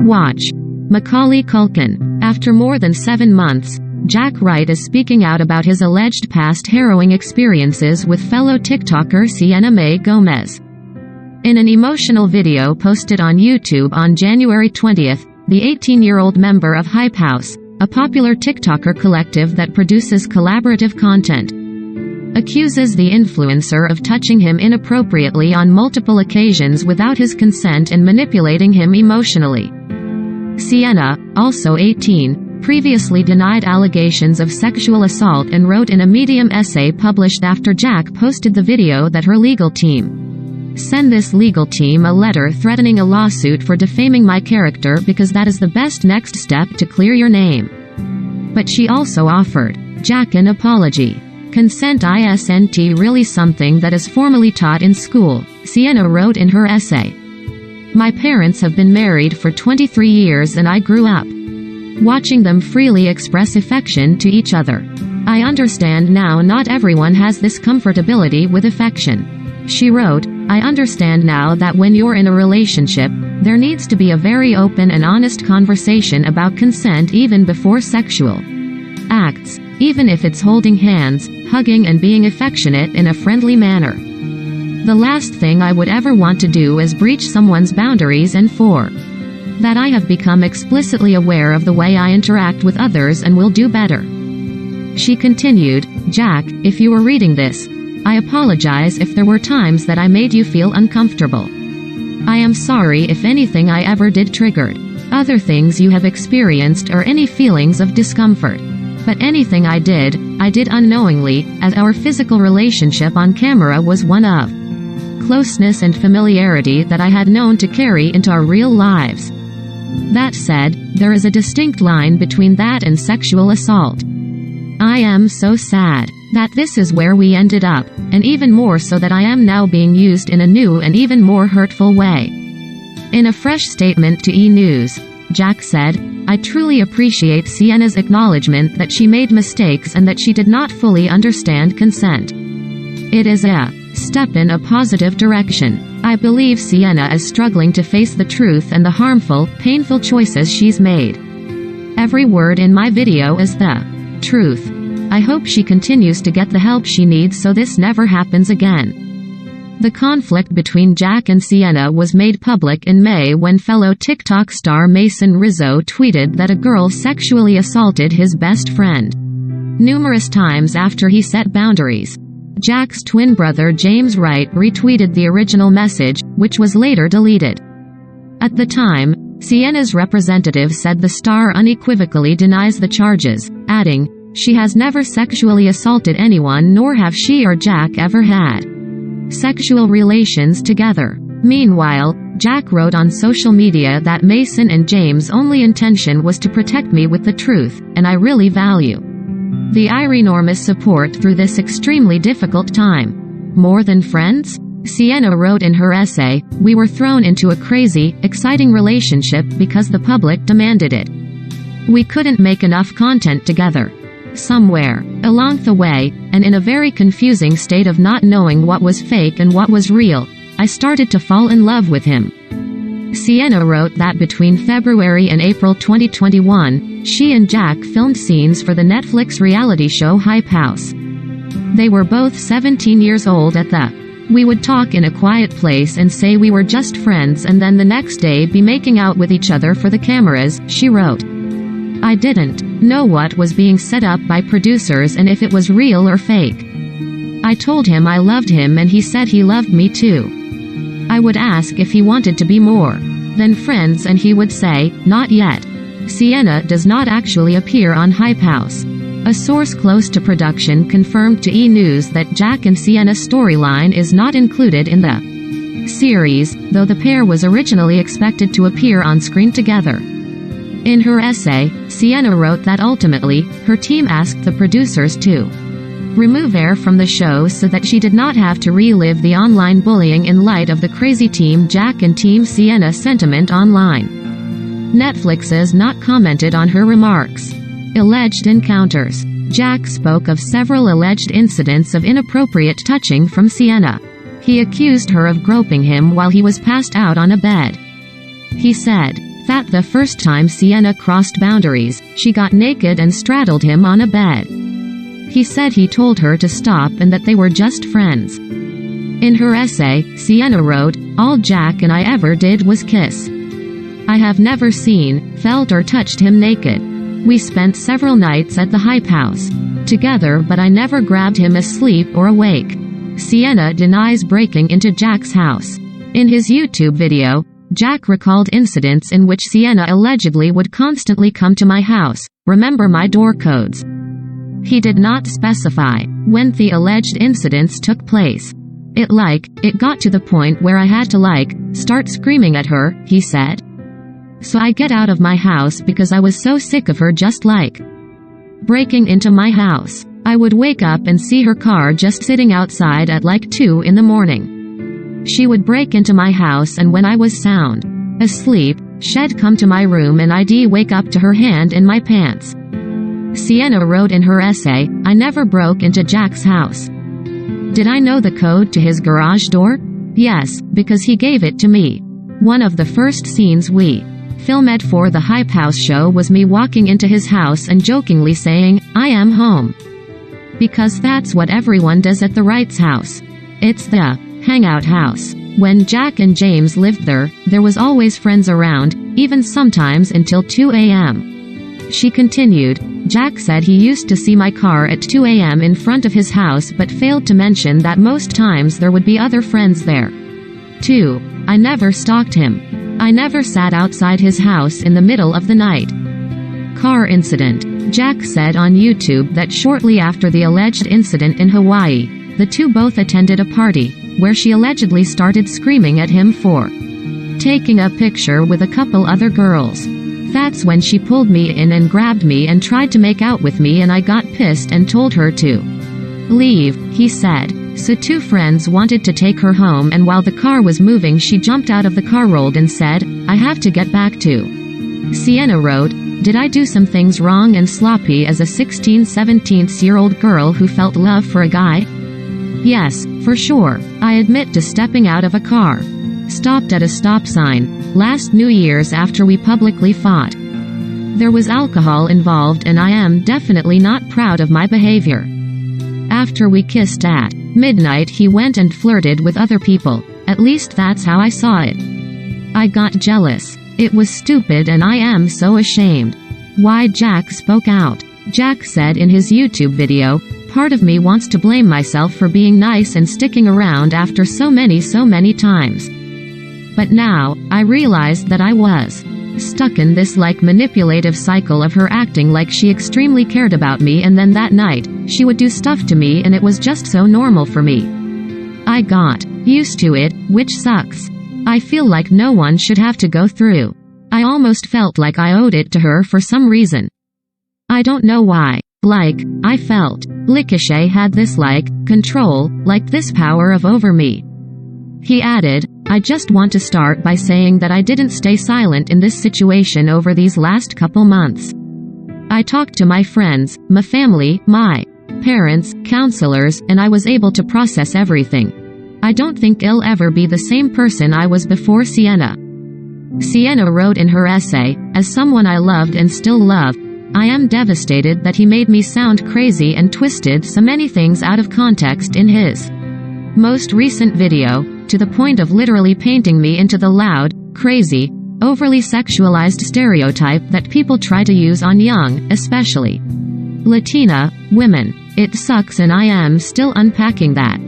Watch. Macaulay Culkin. After more than 7 months, Jack Wright is speaking out about his alleged past harrowing experiences with fellow TikToker Sienna Mae Gomez. In an emotional video posted on YouTube on January 20th, the 18-year-old member of Hype House, a popular TikToker collective that produces collaborative content, accuses the influencer of touching him inappropriately on multiple occasions without his consent and manipulating him emotionally. Sienna, also 18, previously denied allegations of sexual assault and wrote in a Medium essay published after Jack posted the video that her legal team send this legal team a letter threatening a lawsuit for defaming my character because that is the best next step to clear your name. But she also offered Jack an apology. Consent isn't really something that is formally taught in school, Sienna wrote in her essay. My parents have been married for 23 years and I grew up watching them freely express affection to each other. I understand now not everyone has this comfortability with affection. She wrote, I understand now that when you're in a relationship, there needs to be a very open and honest conversation about consent even before sexual acts, even if it's holding hands, hugging and being affectionate in a friendly manner. The last thing I would ever want to do is breach someone's boundaries, and for that I have become explicitly aware of the way I interact with others and will do better. She continued, Jack, if you were reading this, I apologize if there were times that I made you feel uncomfortable. I am sorry if anything I ever did triggered other things you have experienced or any feelings of discomfort. But anything I did unknowingly, as our physical relationship on camera was one of closeness and familiarity that I had known to carry into our real lives. That said, there is a distinct line between that and sexual assault. I am so sad that this is where we ended up, and even more so that I am now being used in a new and even more hurtful way. In a fresh statement to E! News, Jack said, I truly appreciate Sienna's acknowledgement that she made mistakes and that she did not fully understand consent. It is a step in a positive direction. I believe Sienna is struggling to face the truth and the harmful, painful choices she's made. Every word in my video is the truth. I hope she continues to get the help she needs so this never happens again. The conflict between Jack and Sienna was made public in May when fellow TikTok star Mason Rizzo tweeted that a girl sexually assaulted his best friend numerous times after he set boundaries. Jack's twin brother James Wright retweeted the original message, which was later deleted. At the time, Sienna's representative said the star unequivocally denies the charges, adding, she has never sexually assaulted anyone, nor have she or Jack ever had sexual relations together. Meanwhile, Jack wrote on social media that Mason and James' only intention was to protect me with the truth, and I really value the enormous support through this extremely difficult time. More than friends? Sienna wrote in her essay, we were thrown into a crazy, exciting relationship because the public demanded it. We couldn't make enough content together. Somewhere along the way, and in a very confusing state of not knowing what was fake and what was real, I started to fall in love with him. Sienna wrote that between February and April 2021, she and Jack filmed scenes for the Netflix reality show Hype House. They were both 17 years old at the we would talk in a quiet place and say we were just friends and then the next day be making out with each other for the cameras, she wrote. I didn't know what was being set up by producers and if it was real or fake. I told him I loved him and he said he loved me too. I would ask if he wanted to be more than friends and he would say, not yet. Sienna does not actually appear on Hype House. A source close to production confirmed to E! News that Jack and Sienna's storyline is not included in the series, though the pair was originally expected to appear on screen together. In her essay, Sienna wrote that ultimately, her team asked the producers to remove her from the show so that she did not have to relive the online bullying in light of the crazy Team Jack and Team Sienna sentiment online. Netflix has not commented on her remarks. Alleged encounters. Jack spoke of several alleged incidents of inappropriate touching from Sienna. He accused her of groping him while he was passed out on a bed. He said, That the first time Sienna crossed boundaries, she got naked and straddled him on a bed. He said he told her to stop and that they were just friends. In her essay, Sienna wrote, "All Jack and I ever did was kiss. I have never seen, felt or touched him naked. We spent several nights at the Hype House together, but I never grabbed him asleep or awake." Sienna denies breaking into Jack's house. In his YouTube video, Jack recalled incidents in which Sienna allegedly would constantly come to my house, remember my door codes. He did not specify when the alleged incidents took place. It got to the point where I had to start screaming at her, he said. So I get out of my house because I was so sick of her just breaking into my house. I would wake up and see her car just sitting outside at 2 in the morning. She would break into my house, and when I was sound asleep, she'd come to my room and I'd wake up to her hand in my pants. Sienna wrote in her essay, "I never broke into Jack's house. Did I know the code to his garage door? Yes, because he gave it to me. One of the first scenes we filmed for the Hype House show was me walking into his house and jokingly saying, 'I am home.' Because that's what everyone does at the Wright's house. It's the hangout house. When Jack and James lived there, there was always friends around, even sometimes until 2 a.m. She continued, "Jack said he used to see my car at 2 a.m. in front of his house, but failed to mention that most times there would be other friends there. 2. I never stalked him. I never sat outside his house in the middle of the night." Car incident. Jack said on YouTube that shortly after the alleged incident in Hawaii, the two both attended a party, where she allegedly started screaming at him for taking a picture with a couple other girls. "That's when she pulled me in and grabbed me and tried to make out with me, and I got pissed and told her to leave," he said. So two friends wanted to take her home, and while the car was moving she jumped out of the car, rolled and said, "I have to get back to." Sienna wrote, "Did I do some things wrong and sloppy as a 16-17-year-old girl who felt love for a guy? Yes, for sure. I admit to stepping out of a car. Stopped at a stop sign last New Year's after we publicly fought. There was alcohol involved and I am definitely not proud of my behavior. After we kissed at midnight he went and flirted with other people. At least that's how I saw it. I got jealous. It was stupid and I am so ashamed." Why Jack spoke out. Jack said in his YouTube video, "Part of me wants to blame myself for being nice and sticking around after so many times. But now, I realized that I was stuck in this manipulative cycle of her acting like she extremely cared about me, and then that night, she would do stuff to me and it was just so normal for me. I got used to it, which sucks. I feel like no one should have to go through. I almost felt like I owed it to her for some reason. I don't know why. I felt Ricochet had this control, this power over me." He added, "I just want to start by saying that I didn't stay silent in this situation over these last couple months. I talked to my friends, my family, my parents, counselors, and I was able to process everything. I don't think I'll ever be the same person I was before Sienna." Sienna wrote in her essay, "As someone I loved and still love, I am devastated that he made me sound crazy and twisted so many things out of context in his most recent video, to the point of literally painting me into the loud, crazy, overly sexualized stereotype that people try to use on young, especially Latina, women. It sucks and I am still unpacking that.